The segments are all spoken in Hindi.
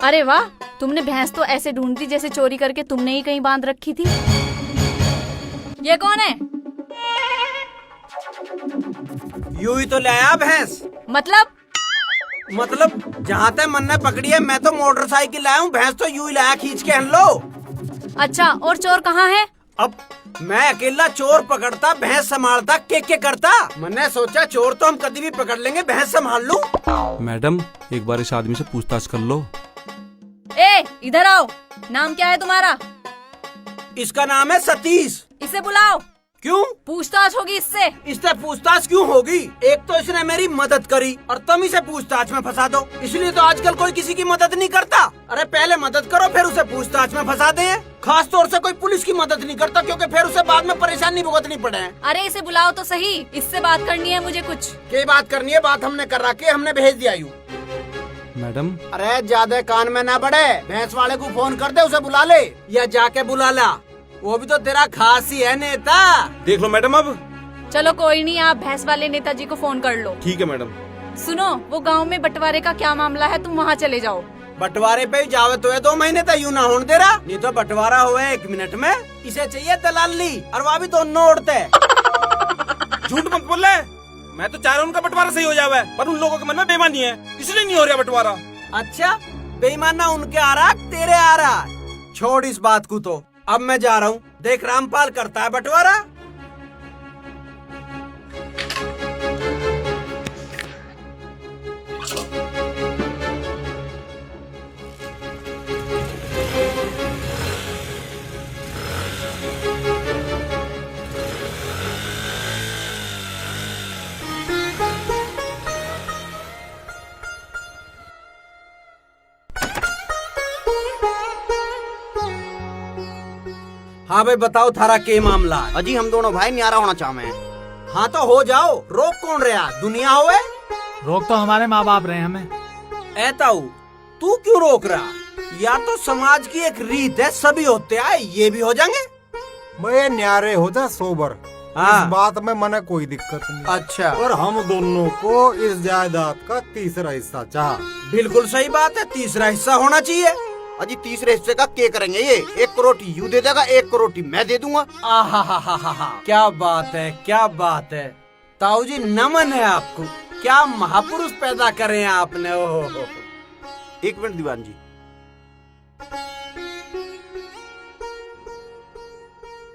अरे वाह, तुमने भैंस तो ऐसे ढूंढती जैसे चोरी करके तुमने ही कहीं बांध रखी थी। ये कौन है? यूं ही तो ले आया भैंस। मतलब जहाँ तक मन ने पकड़ी है, मैं तो मोटरसाइकिल लाया हूँ, भैंस तो यूं ही लाया खींच के हन लो। अच्छा, और चोर कहाँ है? अब मैं अकेला चोर पकड़ता, भैंस संभालता, के करता। मैंने सोचा चोर तो हम कभी भी पकड़ लेंगे, भैंस संभाल लूं। मैडम, एक बार इस आदमी से पूछताछ कर लो। ए, इधर आओ। नाम क्या है तुम्हारा? इसका नाम है सतीश। इसे बुलाओ। क्यों? पूछताछ होगी इससे। इससे पूछताछ क्यों होगी? एक तो इसने मेरी मदद करी और तुम इसे पूछताछ में फंसा दो। इसलिए तो आजकल कोई किसी की मदद नहीं करता। अरे पहले मदद करो, फिर उसे पूछताछ में फंसा दे। खास तौर से कोई पुलिस की मदद नहीं करता, क्योंकि फिर उसे बाद में परेशानी भुगतनी पड़े। अरे इसे बुलाओ तो सही, इससे बात करनी है मुझे कुछ। क्या बात करनी है? बात हमने कर रखी है, हमने भेज दिया यूं। मैडम, अरे ज्यादा कान में ना बढ़े, भैंस वाले को फोन कर दे, उसे बुला ले या जाके बुला ला। वो भी तो तेरा खास ही है नेता। देख लो मैडम। अब चलो कोई नहीं, आप भैंस वाले नेताजी को फोन कर लो। ठीक है मैडम। सुनो, वो गांव में बंटवारे का क्या मामला है, तुम वहाँ चले जाओ। बंटवारे पे ही जावे तो है 2 महीने तक यूं ना होने दे रहा, नहीं तो बंटवारा हुए 1 मिनट में। इसे चाहिए दलाली, और वहाँ भी दोनों उड़ते। झूठ मत बोल। मैं तो चाह रहा हूँ उनका बंटवारा सही हो जावे, पर उन लोगों के मन में बेईमानी है, इसलिए नहीं हो रहा बंटवारा। अच्छा, बेईमाना उनके आ रहा, तेरे आ रहा। छोड़ इस बात को, तो अब मैं जा रहा हूँ। देख, रामपाल करता है बंटवारा। हाँ भाई बताओ, थारा के मामला है? अजी हम दोनों भाई न्यारा होना चाहते हैं। हाँ तो हो जाओ, रोक कौन रहा? दुनिया होवे। रोक तो हमारे माँ बाप रहे हमें। ऐताऊ, तू क्यों रोक रहा? या तो समाज की एक रीत है, सभी होते हैं, ये भी हो जाएंगे। मैं न्यारे होता सोबर। हाँ। इस बात में मने कोई दिक्कत नहीं। अच्छा, और हम दोनों को इस जायदाद का तीसरा हिस्सा चाह। बिल्कुल सही बात है, तीसरा हिस्सा होना चाहिए। अजी तीसरे हिस्से का क्या करेंगे? ये 1 करोड़ यू दे देगा, 1 करोड़ मैं दे दूंगा। आहा, क्या बात है, क्या बात है। ताऊ जी नमन है आपको, क्या महापुरुष पैदा करे हैं आपने। ओहो। 1 मिनट दीवान जी,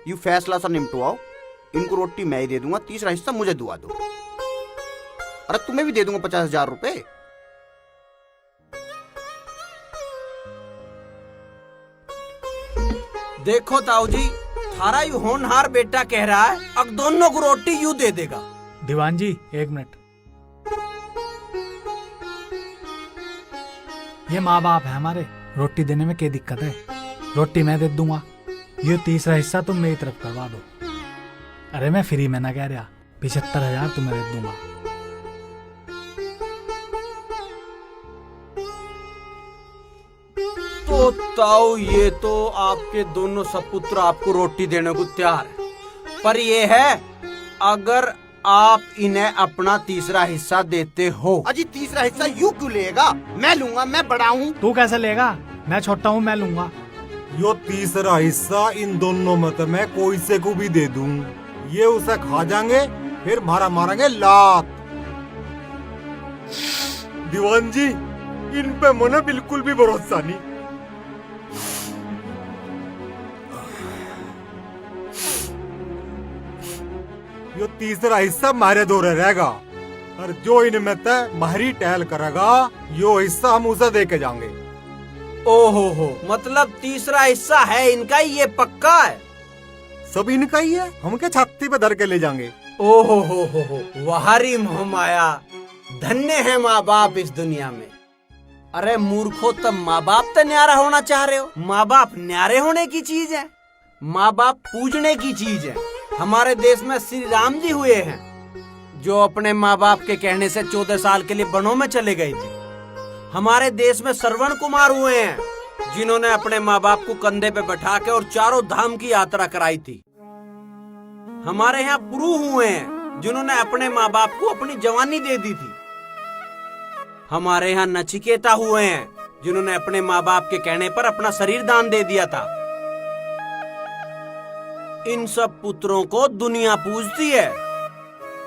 यू फैसला सा निपटवाओ। इनको रोटी मैं ही दे दूंगा, तीसरा हिस्सा मुझे दुआ दो। अरे तुम्हें भी दे दूंगा 50,000 रुपए। देखो ताऊ जी, थारा यू होनहार बेटा कह रहा है, अब दोनों को रोटी यू दे देगा। दीवान जी 1 मिनट। ये माँ बाप है हमारे, रोटी देने में क्या दिक्कत है? रोटी मैं दे दूंगा, ये तीसरा हिस्सा तुम मेरी तरफ करवा दो। अरे मैं फ्री में ना कह रहा, 75,000 तुम्हें दे दूंगा। तो ताऊ, ये तो आपके दोनों सपुत्र आपको रोटी देने को तैयार है, पर ये है अगर आप इन्हें अपना तीसरा हिस्सा देते हो। अजी तीसरा हिस्सा यू क्यों लेगा? मैं लूंगा, मैं बड़ा हूँ। तू कैसे लेगा? मैं छोटा हूँ, मैं लूंगा। यो तीसरा हिस्सा इन दोनों में तो मैं कोई से को भी दे दूं। ये उसे खा जाएंगे, फिर मारा मारेंगे लात। दीवान जी, इन पे मने बिल्कुल भी भरोसा नहीं। यो तीसरा हिस्सा मारे दौरे रहेगा, और जो इनमें तय मारी टहल करेगा, यो हिस्सा हम उसे दे के जाएंगे। ओहो, मतलब तीसरा हिस्सा है इनका ही, ये पक्का है? सब इनका ही है, हम के छाती पे धर के ले जाएंगे। ओहो वहारी मोह माया। धन्य है माँ बाप इस दुनिया में। अरे मूर्खो, तब माँ बाप तो न्यारा होना चाह रहे हो? माँ बाप न्यारे होने की चीज है, माँ बाप पूजने की चीज है। हमारे देश में श्री राम जी हुए हैं, जो अपने माँ बाप के कहने से 14 साल के लिए वनों में चले गए थे। हमारे देश में श्रवण कुमार हुए हैं, जिन्होंने अपने माँ बाप को कंधे पे बैठा के और चारों धाम की यात्रा कराई थी। हमारे यहाँ पुरु हुए हैं, जिन्होंने अपने माँ बाप को अपनी जवानी दे दी थी। हमारे यहाँ नचिकेता हुए हैं, जिन्होंने अपने माँ बाप के कहने पर अपना शरीर दान दे दिया था। इन सब पुत्रों को दुनिया पूजती है।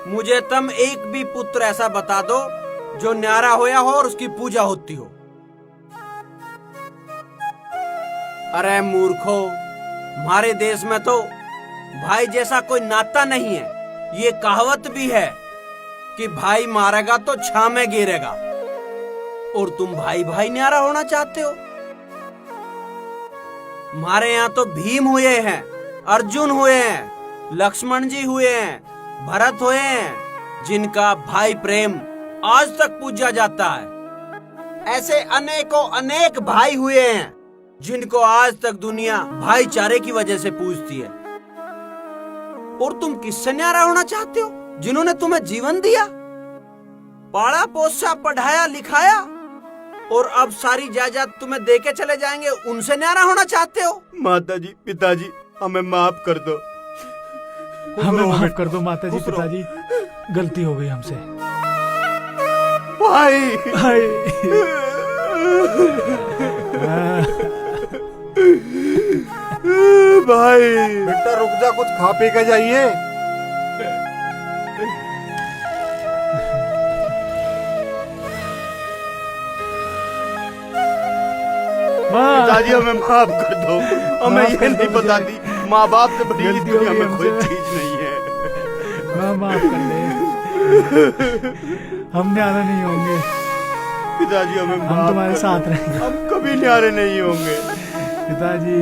मुझे तुम एक भी पुत्र ऐसा बता दो जो न्यारा होया हो और उसकी पूजा होती हो। अरे मूर्खो, हमारे देश में तो भाई जैसा कोई नाता नहीं है। ये कहावत भी है कि भाई मारेगा तो छां में गिरेगा, और तुम भाई भाई न्यारा होना चाहते हो। हमारे यहाँ तो भीम हुए हैं, अर्जुन हुए हैं, लक्ष्मण जी हुए हैं, भरत हुए हैं, जिनका भाई प्रेम आज तक पूजा जाता है। ऐसे अनेकों अनेक भाई हुए हैं जिनको आज तक दुनिया भाईचारे की वजह से पूजती है। और तुम किससे न्यारा होना चाहते हो? जिन्होंने तुम्हें जीवन दिया, पाला पोसा, पढ़ाया लिखाया, और अब सारी जायदाद तुम्हें देके चले जाएंगे, उनसे न्यारा होना चाहते हो? माताजी, पिताजी, हमें माफ कर दो। हमें माफ कर दो माताजी, पिताजी, गलती हो गई हमसे। भाई, भाई, बेटा रुक जा, कुछ खा पी के जाइए। पिताजी हमें माफ कर दो। हमें ये नहीं पता थी, माँ बाप से बड़ी इस दुनिया में कोई चीज नहीं है। माफ कर दे, हम न्यारे नहीं होंगे। पिताजी हमें हम तुम्हारे साथ रहेंगे। हम कभी न्यारे नहीं होंगे पिताजी।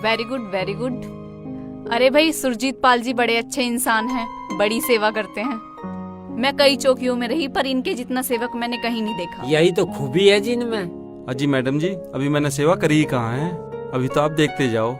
Very good, very good. अरे भाई, सुरजीत पाल जी बड़े अच्छे इंसान हैं, बड़ी सेवा करते हैं। मैं कई चौकियों में रही, पर इनके जितना सेवक मैंने कहीं नहीं देखा। यही तो खूबी है जिनमें। अजी मैडम जी, अभी मैंने सेवा करी ही कहाँ है, अभी तो आप देखते जाओ।